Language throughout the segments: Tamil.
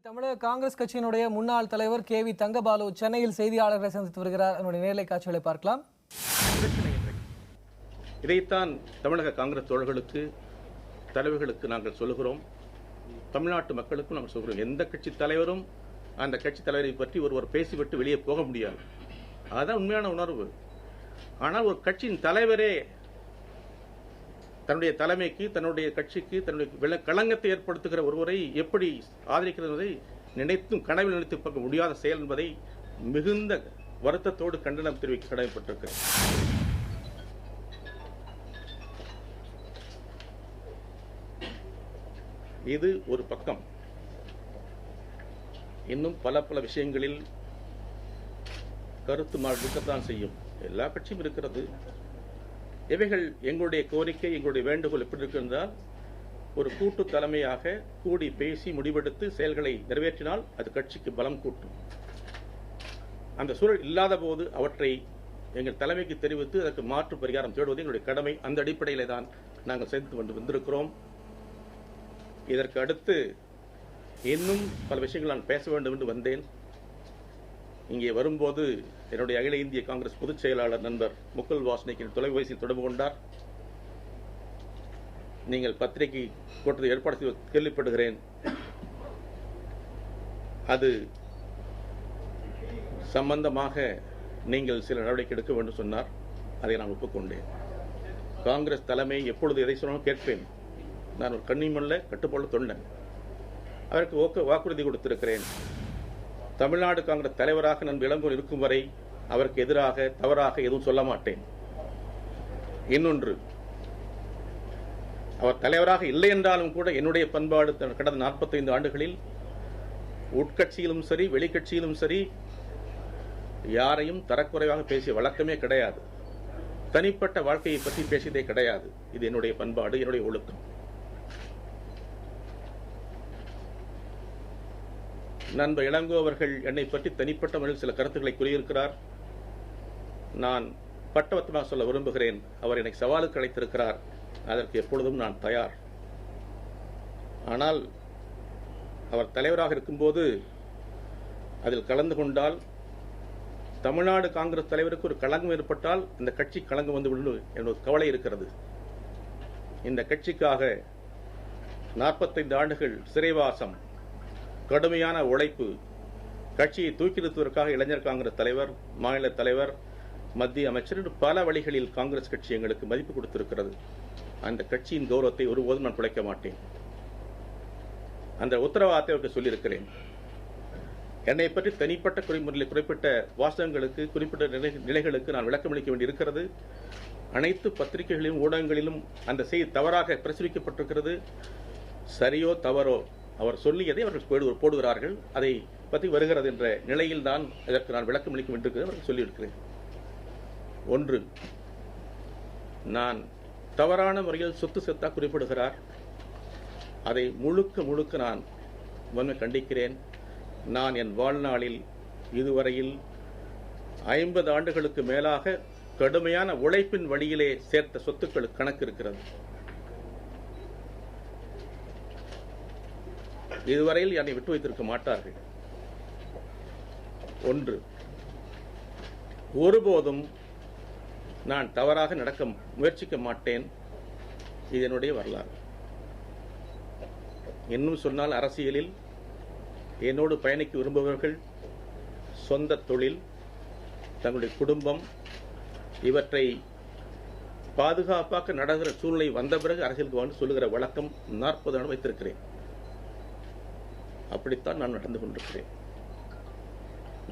தமிழக காங்கிரஸ் கட்சியினுடைய முன்னாள் தலைவர் KV தங்கபாலு சென்னையில் செய்தியாளர்களை சந்தித்து வருகிறார். அவருடைய நேரலை காட்சிகளை பார்க்கலாம். இதைத்தான் தமிழக காங்கிரஸ் தோழர்களுக்கு தலைவர்களுக்கு நாங்கள் சொல்லுகிறோம். தமிழ்நாட்டு மக்களுக்கும் நாங்கள் சொல்கிறோம். எந்த கட்சி தலைவரும் அந்த கட்சி தலைவரை பற்றி ஒருவர் பேசிவிட்டு வெளியே போக முடியாது. அதுதான் உண்மையான உணர்வு. ஆனால் ஒரு கட்சியின் தலைவரே தன்னுடைய தலைமைக்கு, தன்னுடைய கட்சிக்கு, தன்னுடைய களங்கத்தை ஏற்படுத்துகிற ஒருவரை எப்படி ஆதரிக்கிறது நினைத்தும் கனவில் நினைத்து பார்க்க முடியாத செயல் என்பதை மிகுந்த வருத்தத்தோடு கண்டனம் தெரிவிக்க கடமைப்பட்டிருக்கிறது. இது ஒரு பக்கம். இன்னும் பல பல விஷயங்களில் கருத்து மாறு இருக்கத்தான் செய்யும். எல்லா கட்சியும் இருக்கிறது. இவைகள் எங்களுடைய கோரிக்கை, எங்களுடைய வேண்டுகோள் எப்படி இருக்கின்றால், ஒரு கூட்டு தலைமையாக கூடி பேசி முடிவெடுத்து செயல்களை நிறைவேற்றினால் அது கட்சிக்கு பலம் கூட்டும். அந்த சூழல் இல்லாத போது அவற்றை எங்கள் தலைமைக்கு தெரிவித்து அதற்கு மாற்று பரிகாரம் தேடுவது எங்களுடைய கடமை. அந்த அடிப்படையிலே தான் நாங்கள் செய்து கொண்டு வந்திருக்கிறோம். இதற்கு அடுத்து இன்னும் பல விஷயங்கள் நான் பேச வேண்டும் என்று வந்தேன். இங்கே வரும்போது என்னுடைய அகில இந்திய காங்கிரஸ் பொதுச் செயலாளர் நண்பர் முகுல் வாஸ்னிக்கின் தொலைபேசியில் தொடர்பு கொண்டார். நீங்கள் பத்திரிகை கூட்டத்தை ஏற்பாடு செய்து கேள்விப்படுகிறேன். அது சம்பந்தமாக நீங்கள் சில நடவடிக்கை எடுக்க வேண்டும் சொன்னார். அதை நான் ஒப்புக்கொண்டேன். காங்கிரஸ் தலைமை எப்பொழுது எதை சொன்னாலும் கேட்பேன். நான் ஒரு கண்ணிமல்ல, கட்டுப்போல தொண்டன். அதற்கு வாக்குறுதி கொடுத்திருக்கிறேன். தமிழ்நாடு காங்கிரஸ் தலைவராக நான் இளங்கோர் இருக்கும் வரை அவருக்கு எதிராக தவறாக எதுவும் சொல்ல மாட்டேன். இன்னொன்று, அவர் தலைவராக இல்லை என்றாலும் கூட என்னுடைய பண்பாடு கடந்த 45 ஆண்டுகளில் உட்கட்சியிலும் சரி வெளிக்கட்சியிலும் சரி யாரையும் தரக்குறைவாக பேசிய வழக்கமே கிடையாது. தனிப்பட்ட வாழ்க்கையை பற்றி பேசியதே கிடையாது. இது என்னுடைய பண்பாடு, என்னுடைய ஒழுக்கம். நண்பர் இளங்கோ அவர்கள் என்னை பற்றி தனிப்பட்ட முறையில் சில கருத்துக்களை கூறியிருக்கிறார். நான் பட்டவர்த்தமாக சொல்ல விரும்புகிறேன். அவர் எனக்கு சவாலுக்கு அழைத்திருக்கிறார். அதற்கு எப்பொழுதும் நான் தயார். ஆனால் அவர் தலைவராக இருக்கும்போது அதில் கலந்து கொண்டால், தமிழ்நாடு காங்கிரஸ் தலைவருக்கு ஒரு களங்கம் ஏற்பட்டால் இந்த கட்சி களங்கம் வந்துவிடும் என்ற கவலை இருக்கிறது. இந்த கட்சிக்காக 45 ஆண்டுகள் சிறைவாசம், கடுமையான உழைப்பு, கட்சியை தூக்கி நிறுத்துவதற்காக இளைஞர் காங்கிரஸ் தலைவர், மாநில தலைவர், மத்திய அமைச்சர் என்று பல வழிகளில் காங்கிரஸ் கட்சி எங்களுக்கு மதிப்பு கொடுத்திருக்கிறது. அந்த கட்சியின் கௌரவத்தை ஒருபோதும் நான் குலைக்க மாட்டேன். அந்த உத்தரவாதத்தை அவருக்கு சொல்லியிருக்கிறேன். என்னை பற்றி தனிப்பட்ட குறிப்பிட்ட வாசகங்களுக்கு, குறிப்பிட்ட நிலைகளுக்கு நான் விளக்கமளிக்க வேண்டியிருக்கிறது. அனைத்து பத்திரிகைகளிலும் ஊடகங்களிலும் அந்த செய்தி தவறாக பிரசுரிக்கப்பட்டிருக்கிறது. சரியோ தவறோ அவர் சொல்லியதை அவர்கள் போடுகிறார்கள். அதை பற்றி வருகிறது என்ற நிலையில் தான் இதற்கு நான் விளக்கம் அளிக்கும் என்று அவர்கள் சொல்லியிருக்கிறேன். ஒன்று, நான் தவறான முறையில் சொத்து சொத்தாக குறிப்பிடுகிறார். அதை முழுக்க நான் வன்மை கண்டிக்கிறேன். நான் என் வாழ்நாளில் இதுவரையில் 50 ஆண்டுகளுக்கு மேலாக கடுமையான உழைப்பின் வழியிலே சேர்த்த சொத்துக்களுக்கு கணக்கு இருக்கிறது. இதுவரையில் என்னை விட்டு வைத்திருக்க மாட்டார்கள். ஒன்று, ஒருபோதும் நான் தவறாக நடக்க முயற்சிக்க மாட்டேன். இது என்னுடைய வரலாறு. இன்னும் சொன்னால், அரசியலில் என்னோடு பயணிக்க விரும்புபவர்கள் சொந்த தொழில், தங்களுடைய குடும்பம் இவற்றை பாதுகாப்பாக நடக்கிற சூழ்நிலை வந்த பிறகு அரசியலுக்கு வந்து சொல்லுகிற வழக்கம் 40 ஆண்டு வைத்திருக்கிறேன். அப்படித்தான் நான் நடந்து கொண்டிருக்கிறேன்.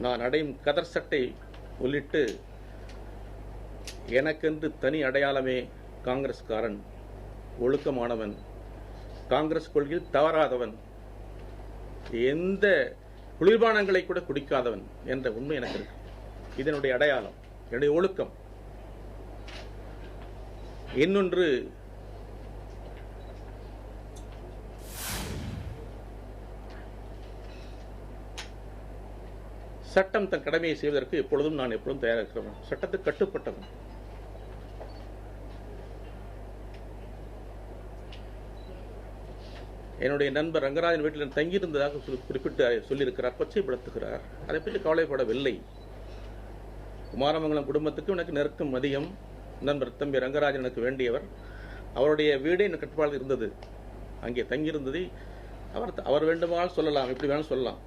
நான் அடையும் கதர் சட்டை உள்ளிட்டு எனக்கென்று தனி அடையாளமே காங்கிரஸ்காரன், ஒழுக்கமானவன், காங்கிரஸ் கொள்கையில் தவறாதவன், எந்த குளிர்பானங்களை கூட குடிக்காதவன் என்ற உண்மை எனக்கு இருக்கு. இதனுடைய அடையாளம், என்னுடைய ஒழுக்கம். இன்னொன்று, சட்டம் தன் கடமையை செய்வதற்கு எப்பொழுதும் தயாராக இருக்கிறவன், சட்டத்துக்கு கட்டுப்பட்டவன். என்னுடைய நண்பர் ரங்கராஜன் வீட்டில் தங்கியிருந்ததாக குறிப்பிட்டு சொல்லியிருக்கிறார், கொச்சைப்படுத்துகிறார். அதை பற்றி கவலைப்படவில்லை. குமாரமங்கலம் குடும்பத்துக்கு எனக்கு நெருக்கம் அதிகம். நண்பர் தம்பி ரங்கராஜன் எனக்கு வேண்டியவர். அவருடைய வீடே எனக்கு கட்டுப்பாடு இருந்தது. அங்கே தங்கியிருந்ததை அவர் வேண்டுமானால் சொல்லலாம், எப்படி வேணும் சொல்லலாம்.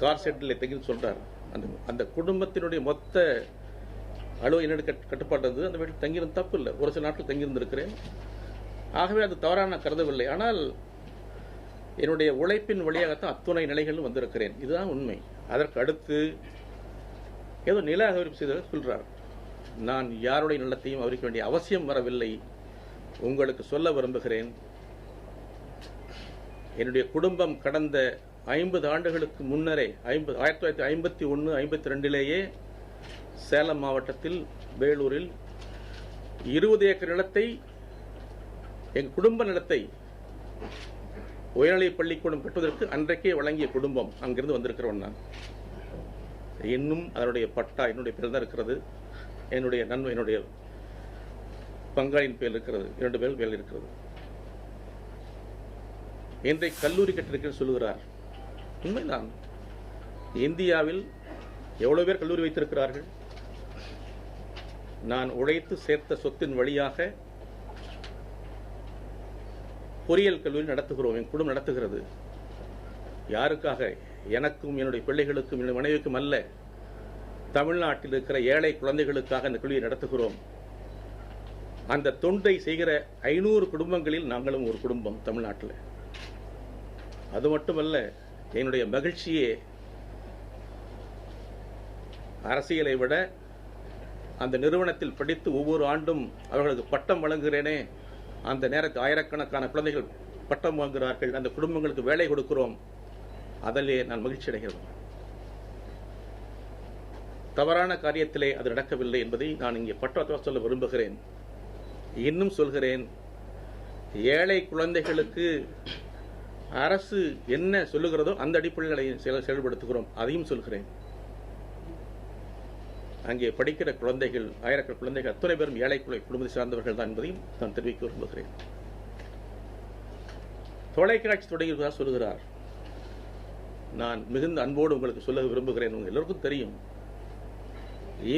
கார் செட்டில் தங்கி சொல்றார். அந்த குடும்பத்தினுடைய மொத்த அளவு என்னுடைய கட்டுப்பாடு இருந்தது. அந்த வீட்டில் தங்கியிருந்த தப்பு இல்லை. ஒரு சில நாட்கள் தங்கியிருந்திருக்கிறேன். ஆகவே அது தவறான கருதவில்லை. ஆனால் என்னுடைய உழைப்பின் வழியாகத்தான் அத்துணை நிலைகளும் வந்திருக்கிறேன். இதுதான் உண்மை. அதற்கு அடுத்து ஏதோ நில அகரிப்பு செய்ததாக சொல்றார். நான் யாருடைய நிலத்தையும் அவருக்கு வேண்டிய அவசியம் வரவில்லை. உங்களுக்கு சொல்ல விரும்புகிறேன், என்னுடைய குடும்பம் கடந்த 50 ஆண்டுகளுக்கு முன்னரே 1951, 52 சேலம் மாவட்டத்தில் வேலூரில் 20 ஏக்கர் நிலத்தை, எங்கள் குடும்ப நிலத்தை உயர்நிலை பள்ளிக்கூடம் கட்டுவதற்கு அன்றைக்கே வழங்கிய குடும்பம். அங்கிருந்து வந்திருக்கிறவன் நான். இன்னும் அதனுடைய பட்டா என்னுடைய பேர் தான் இருக்கிறது. என்னுடைய பங்காளியின் பேர் இருக்கிறது. 2 பேர் இருக்கிறது. இன்றைக்கு கல்லூரி கட்டிருக்கிறேன் சொல்லுகிறார். உண்மைதான். இந்தியாவில் எவ்வளவு பேர் கல்லூரி வைத்திருக்கிறார்கள்? நான் உழைத்து சேர்த்த சொத்தின் வழியாக பொறியியல் கல்லூரி நடத்துகிறோம். என் குடும்பம் நடத்துகிறது. யாருக்காக? எனக்கும் என்னுடைய பிள்ளைகளுக்கும் என்னுடைய மனைவிக்கும் அல்ல. தமிழ்நாட்டில் இருக்கிற ஏழை குழந்தைகளுக்காக அந்த கல்வியை நடத்துகிறோம். அந்த தொண்டை செய்கிற 500 குடும்பங்களில் நாங்களும் ஒரு குடும்பம் தமிழ்நாட்டில். அது மட்டுமல்ல, என்னுடைய மகிழ்ச்சியே அரசியலை விட அந்த நிறுவனத்தில் படித்து ஒவ்வொரு ஆண்டும் அவர்களுக்கு பட்டம் வழங்குகிறேனே, அந்த நேரத்தில் ஆயிரக்கணக்கான குழந்தைகள் பட்டம் வாங்குகிறார்கள். அந்த குடும்பங்களுக்கு வேலை கொடுக்கிறோம். அதிலே நான் மகிழ்ச்சி அடைகிறேன். தவறான காரியத்திலே அது நடக்கவில்லை என்பதை நான் இங்கே பட்டவர்த்தமாக சொல்ல விரும்புகிறேன். இன்னும் சொல்கிறேன், ஏழை குழந்தைகளுக்கு அரசு என்ன சொல்லுகிறதோ அந்த அடிப்படையில் செயல்படுத்துகிறோம். அதையும் சொல்கிறேன். அங்கே படிக்கிற குழந்தைகள், ஆயிரக்கணக்கான குழந்தைகள் அத்தனை பேரும் ஏழை குடும்பத்தை சார்ந்தவர்கள் தான் என்பதையும் நான் தெரிவிக்க விரும்புகிறேன். தொலைக்காட்சி தொடங்கியதாக சொல்கிறார். நான் மிகுந்த அன்போடு உங்களுக்கு சொல்ல விரும்புகிறேன். எல்லோருக்கும் தெரியும்,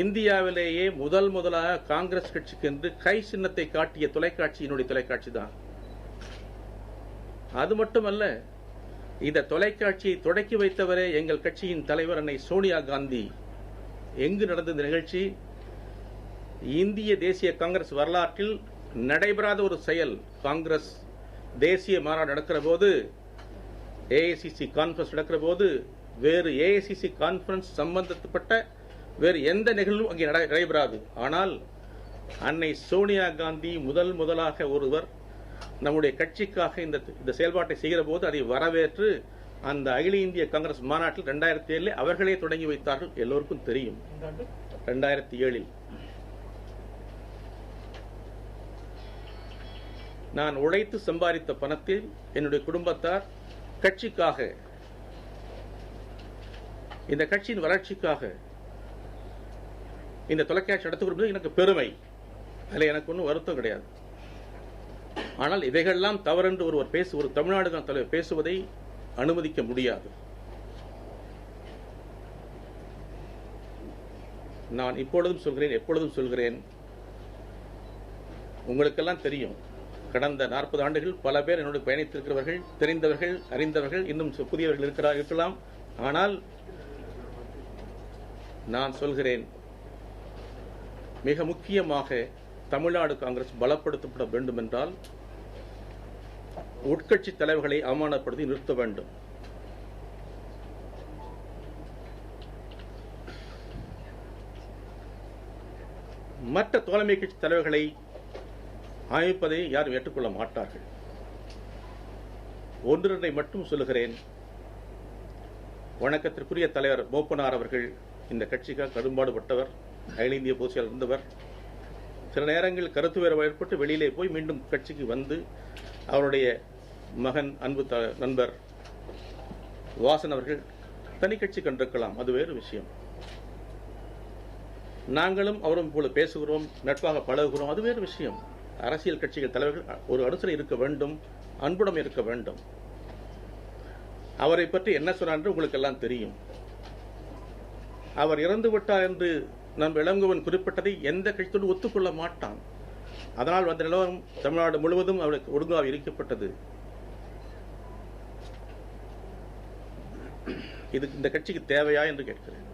இந்தியாவிலேயே முதலாக காங்கிரஸ் கட்சிக்கு என்று கை சின்னத்தை காட்டிய தொலைக்காட்சி என்னுடைய தொலைக்காட்சி தான். அது மட்டுமல்ல, இந்த தொலைக்காட்சியை தொடக்கி வைத்தவரே எங்கள் கட்சியின் தலைவர் அன்னை சோனியா காந்தி. எங்கு நடந்த இந்த நிகழ்ச்சி? இந்திய தேசிய காங்கிரஸ் வரலாற்றில் நடைபெறாத ஒரு செயல். காங்கிரஸ் தேசிய மாநாடு நடக்கிற போது, ஏஐசிசி கான்பரன்ஸ் நடக்கிற போது, வேறு ஏஐசிசி கான்பரன்ஸ் சம்பந்தப்பட்ட வேறு எந்த நிகழ்வும் அங்கே நடைபெறாது. ஆனால் அன்னை சோனியா காந்தி முதலாக ஒருவர் நம்முடைய கட்சிக்காக இந்த செயல்பாட்டை செய்கிற போது அதை வரவேற்று அந்த அகில இந்திய காங்கிரஸ் மாநாட்டில் 2007 அவர்களே தொடங்கி வைத்தார்கள். எல்லோருக்கும் தெரியும். 2007 நான் உழைத்து சம்பாதித்த பணத்தில் என்னுடைய குடும்பத்தார் கட்சிக்காக, இந்த கட்சியின் வளர்ச்சிக்காக இந்த தொலைக்காட்சி நடத்துகிறது எனக்கு பெருமை. அதில் எனக்கு ஒன்றும் வருத்தம் கிடையாது. ஆனால் இவைகளெல்லாம் தவறென்று ஒரு தமிழ்நாடு தலைவர் பேசுவதை அனுமதிக்க முடியாது. நான் இப்பொழுதும் சொல்கிறேன், எப்பொழுதும் சொல்கிறேன், உங்களுக்கெல்லாம் தெரியும், கடந்த 40 ஆண்டுகள் பல பேர் என்னோடு பயணித்திருக்கிறவர்கள், தெரிந்தவர்கள், அறிந்தவர்கள், இன்னும் புதியவர்கள் இருக்கலாம். ஆனால் நான் சொல்கிறேன், மிக முக்கியமாக தமிழ்நாடு காங்கிரஸ் பலப்படுத்தப்பட வேண்டும் என்றால் உட்கட்சி தலைவர்களை அவமானப்படுத்தி நிறுத்த வேண்டும். மற்ற தோழமை கட்சி தலைவர்களை அமைப்பதை யாரும் ஏற்றுக்கொள்ள மாட்டார்கள். ஒன்றினை மட்டும் சொல்லுகிறேன். வணக்கத்திற்குரிய தலைவர் மூப்பனார் அவர்கள் இந்த கட்சிக்காக கடும்பாடுபட்டவர், அகில இந்திய பொதுச்செயலாளர் இருந்தவர். சில நேரங்களில் கருத்து வேறுபாடு ஏற்பட்டு வெளியிலே போய் மீண்டும் கட்சிக்கு வந்து அவருடைய மகன் அன்பு நண்பர் வாசன் அவர்கள் தனி கட்சி கண்டிருக்கலாம், அது வேறு விஷயம். நாங்களும் அவரும் போல பேசுகிறோம், நட்பாக பழகுகிறோம், அது வேறு விஷயம். அரசியல் கட்சிகள் தலைவர்கள் ஒரு அனுசரணை இருக்க வேண்டும், அன்புடன் இருக்க வேண்டும். அவரை பற்றி என்ன சொன்னார் என்று உங்களுக்கு எல்லாம் தெரியும். அவர் இறந்து விட்டார் என்று நம் இளங்கோவன் குறிப்பிட்டதை எந்த கட்சியோடு ஒத்துக்கொள்ள மாட்டான். அதனால் வந்த நிலவரம் தமிழ்நாடு முழுவதும் அவருக்கு ஒழுங்காக இருக்கப்பட்டது. இது இந்த கட்சிக்கு தேவையா என்று கேட்கிறேன்.